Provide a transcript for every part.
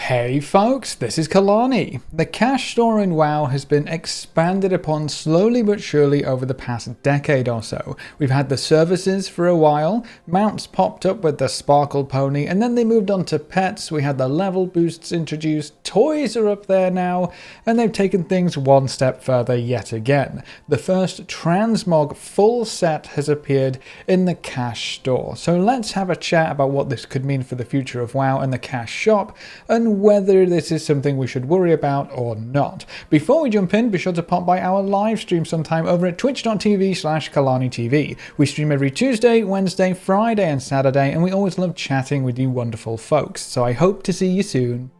Hey folks, this is Kalani. The cash store in WoW has been expanded upon slowly but surely over the past decade or so. We've had the services for a while, mounts popped up with the Sparkle Pony, and then they moved on to pets. We had the level boosts introduced, toys are up there now, and they've taken things one step further yet again. The first Transmog full set has appeared in the cash store. So let's have a chat about what this could mean for the future of WoW and the cash shop, and whether this is something we should worry about or not. Before we jump in, be sure to pop by our live stream sometime over at twitch.tv/KalaniTV. We stream every Tuesday, Wednesday, Friday and Saturday, and we always love chatting with you wonderful folks, so I hope to see you soon.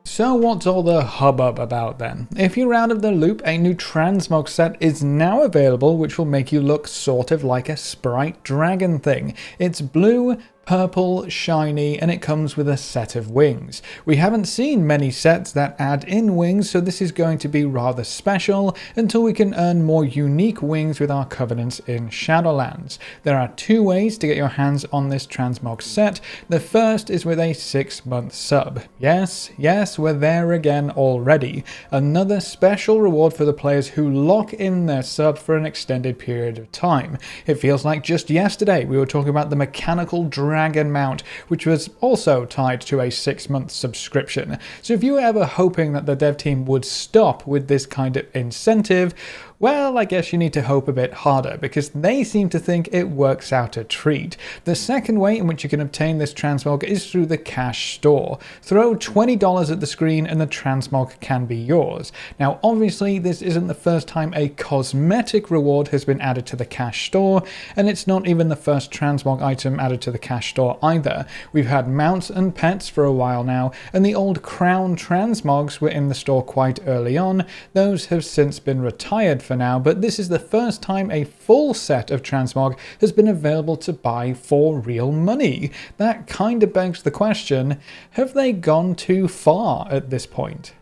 So what's all the hubbub about then? If you're out of the loop, a new Transmog set is now available, which will make you look sort of like a sprite dragon thing. It's blue, purple, shiny, and it comes with a set of wings. We haven't seen many sets that add in wings, so this is going to be rather special until we can earn more unique wings with our covenants in Shadowlands. There are two ways to get your hands on this Transmog set. The first is with a 6-month sub. Yes, we're there again already. Another special reward for the players who lock in their sub for an extended period of time. It feels like just yesterday we were talking about the mechanical dragon mount, which was also tied to a 6-month subscription. So if you were ever hoping that the dev team would stop with this kind of incentive, well, I guess you need to hope a bit harder, because they seem to think it works out a treat. The second way in which you can obtain this Transmog is through the cash store. Throw $20 at the screen and the Transmog can be yours. Now obviously this isn't the first time a cosmetic reward has been added to the cash store, and it's not even the first Transmog item added to the cash store either. We've had mounts and pets for a while now, and the old crown Transmogs were in the store quite early on. Those have since been retired for now, but this is the first time a full set of Transmog has been available to buy for real money. That kind of begs the question, have they gone too far at this point?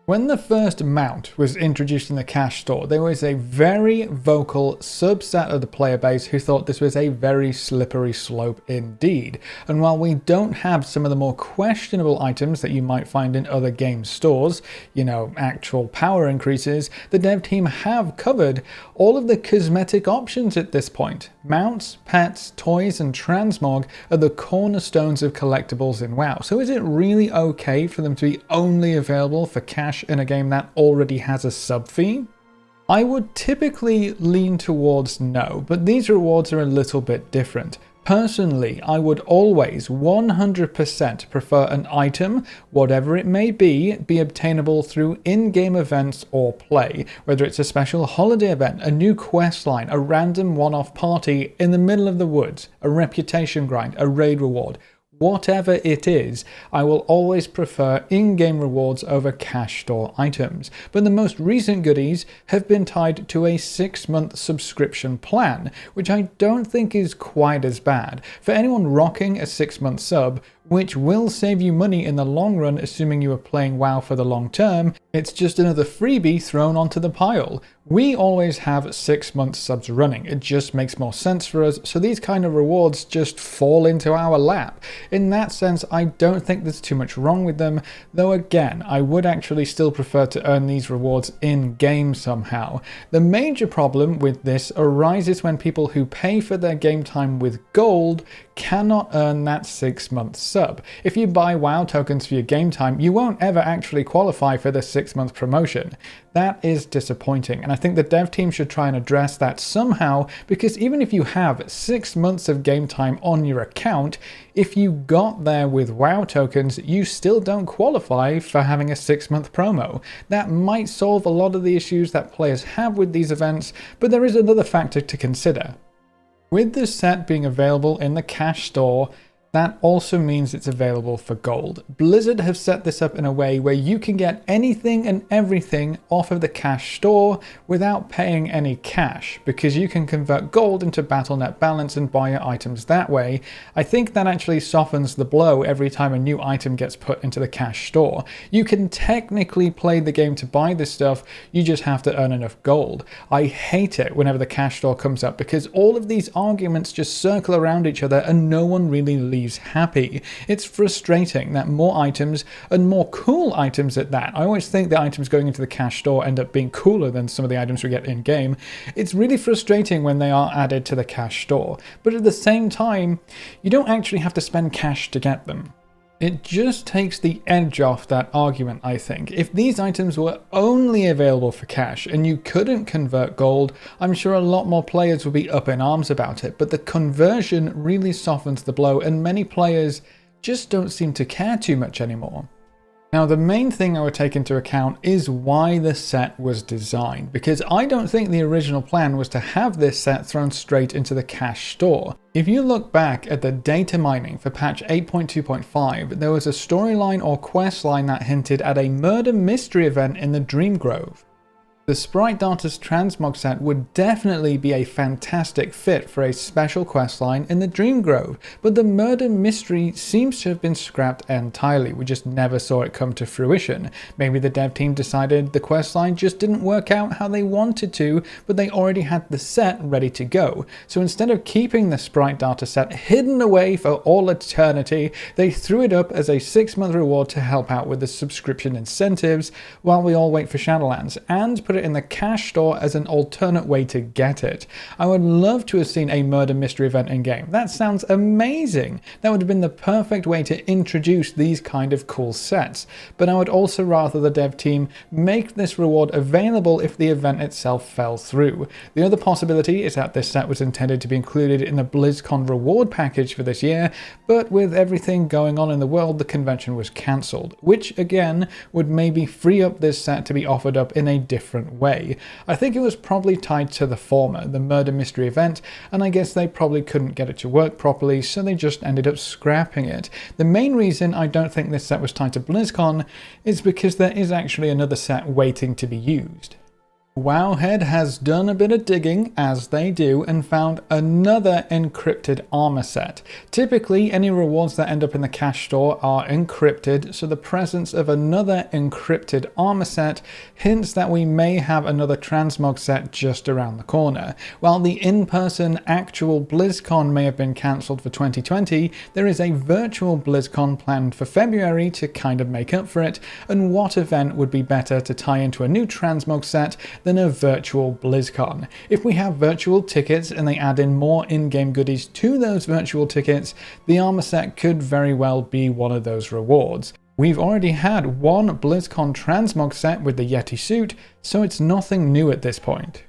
When the first mount was introduced in the cash store, there was a very vocal subset of the player base who thought this was a very slippery slope indeed. And while we don't have some of the more questionable items that you might find in other game stores, you know, actual power increases, the dev team have covered all of the cosmetic options at this point. Mounts, pets, toys and Transmog are the cornerstones of collectibles in WoW. So is it really okay for them to be only available for cash in a game that already has a sub fee? I would typically lean towards no, but these rewards are a little bit different. Personally, I would always 100% prefer an item, whatever it may be obtainable through in-game events or play, whether it's a special holiday event, a new quest line, a random one-off party in the middle of the woods, a reputation grind, a raid reward. Whatever it is, I will always prefer in-game rewards over cash store items. But the most recent goodies have been tied to a 6-month subscription plan, which I don't think is quite as bad. For anyone rocking a 6-month sub, which will save you money in the long run assuming you are playing WoW for the long term, it's just another freebie thrown onto the pile. We always have 6-month subs running, it just makes more sense for us, so these kind of rewards just fall into our lap. In that sense, I don't think there's too much wrong with them, though again, I would actually still prefer to earn these rewards in-game somehow. The major problem with this arises when people who pay for their game time with gold cannot earn that 6-month sub. If you buy WoW tokens for your game time, you won't ever actually qualify for the 6-month promotion. That is disappointing, and I think the dev team should try and address that somehow, because even if you have 6 months of game time on your account, if you got there with WoW tokens, you still don't qualify for having a 6-month promo. That might solve a lot of the issues that players have with these events, but there is another factor to consider. With this set being available in the cash store, that also means it's available for gold. Blizzard have set this up in a way where you can get anything and everything off of the cash store without paying any cash, because you can convert gold into Battle.net balance and buy your items that way. I think that actually softens the blow every time a new item gets put into the cash store. You can technically play the game to buy this stuff, you just have to earn enough gold. I hate it whenever the cash store comes up, because all of these arguments just circle around each other and no one really leads leaves happy. It's frustrating that more items, and more cool items at that. I always think the items going into the cash store end up being cooler than some of the items we get in-game. It's really frustrating when they are added to the cash store, but at the same time, you don't actually have to spend cash to get them. It just takes the edge off that argument, I think. If these items were only available for cash and you couldn't convert gold, I'm sure a lot more players would be up in arms about it, but the conversion really softens the blow and many players just don't seem to care too much anymore. Now, the main thing I would take into account is why the set was designed, because I don't think the original plan was to have this set thrown straight into the cash store. If you look back at the data mining for patch 8.2.5, there was a storyline or quest line that hinted at a murder mystery event in the Dream Grove. The Sprite Darter's Transmog set would definitely be a fantastic fit for a special questline in the Dream Grove, but the murder mystery seems to have been scrapped entirely. We just never saw it come to fruition. Maybe the dev team decided the questline just didn't work out how they wanted to, but they already had the set ready to go. So instead of keeping the Sprite Darter set hidden away for all eternity, they threw it up as a 6-month reward to help out with the subscription incentives while we all wait for Shadowlands, and put it in the cash store as an alternate way to get it. I would love to have seen a murder mystery event in game. That sounds amazing. That would have been the perfect way to introduce these kind of cool sets. But I would also rather the dev team make this reward available if the event itself fell through. The other possibility is that this set was intended to be included in the BlizzCon reward package for this year, but with everything going on in the world, the convention was cancelled, which again would maybe free up this set to be offered up in a different way. I think it was probably tied to the former, the murder mystery event, and I guess they probably couldn't get it to work properly, so they just ended up scrapping it. The main reason I don't think this set was tied to BlizzCon is because there is actually another set waiting to be used. Wowhead has done a bit of digging, as they do, and found another encrypted armor set. Typically, any rewards that end up in the cash store are encrypted, so the presence of another encrypted armor set hints that we may have another Transmog set just around the corner. While the in-person actual BlizzCon may have been cancelled for 2020, there is a virtual BlizzCon planned for February to kind of make up for it, and what event would be better to tie into a new Transmog set than a virtual BlizzCon? If we have virtual tickets and they add in more in-game goodies to those virtual tickets, the armor set could very well be one of those rewards. We've already had one BlizzCon Transmog set with the Yeti suit, so it's nothing new at this point.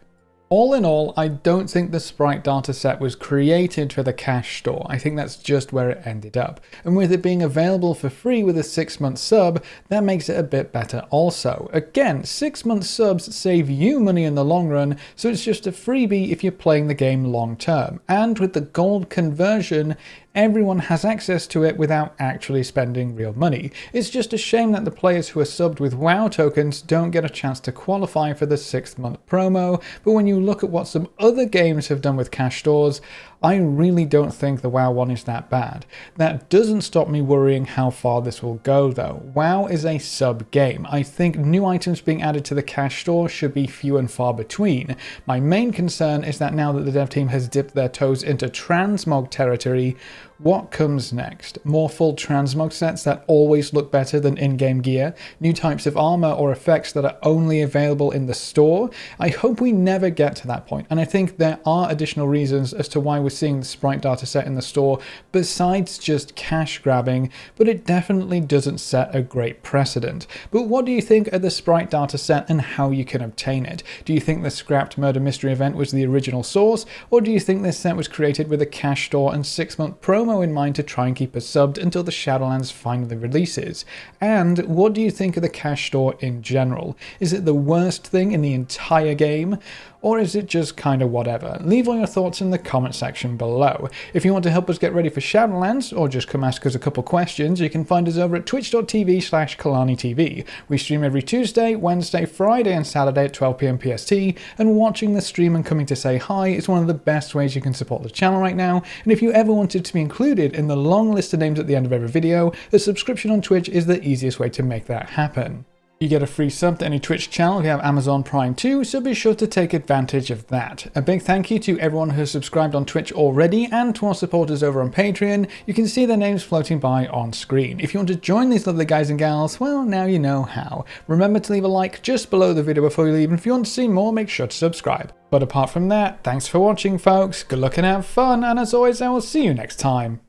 All in all, I don't think the Sprite Darter set was created for the cash store. I think that's just where it ended up. And with it being available for free with a 6-month sub, that makes it a bit better also. Again, 6-month subs save you money in the long run, so it's just a freebie if you're playing the game long term. And with the gold conversion, everyone has access to it without actually spending real money. It's just a shame that the players who are subbed with WoW tokens don't get a chance to qualify for the 6-month promo, but when you look at what some other games have done with cash stores, I really don't think the WoW one is that bad. That doesn't stop me worrying how far this will go though. WoW is a sub game. I think new items being added to the cash store should be few and far between. My main concern is that now that the dev team has dipped their toes into Transmog territory, what comes next? More full Transmog sets that always look better than in-game gear? New types of armor or effects that are only available in the store? I hope we never get to that point, and I think there are additional reasons as to why we're seeing the Sprite Darter set in the store besides just cash grabbing, but it definitely doesn't set a great precedent. But what do you think of the Sprite Darter set and how you can obtain it? Do you think the scrapped murder mystery event was the original source, or do you think this set was created with a cash store and 6-month promo in mind to try and keep us subbed until the Shadowlands finally releases? And what do you think of the cash store in general? Is it the worst thing in the entire game? Or is it just kind of whatever? Leave all your thoughts in the comment section below. If you want to help us get ready for Shadowlands, or just come ask us a couple questions, you can find us over at twitch.tv/KalaniTV. We stream every Tuesday, Wednesday, Friday and Saturday at 12 PM PST, and watching the stream and coming to say hi is one of the best ways you can support the channel right now, and if you ever wanted to be included in the long list of names at the end of every video, a subscription on Twitch is the easiest way to make that happen. You get a free sub to any Twitch channel if you have Amazon Prime too, so be sure to take advantage of that. A big thank you to everyone who has subscribed on Twitch already and to our supporters over on Patreon. You can see their names floating by on screen. If you want to join these lovely guys and gals, well, now you know how. Remember to leave a like just below the video before you leave, and if you want to see more, make sure to subscribe. But apart from that, thanks for watching folks, good luck and have fun, and as always I will see you next time.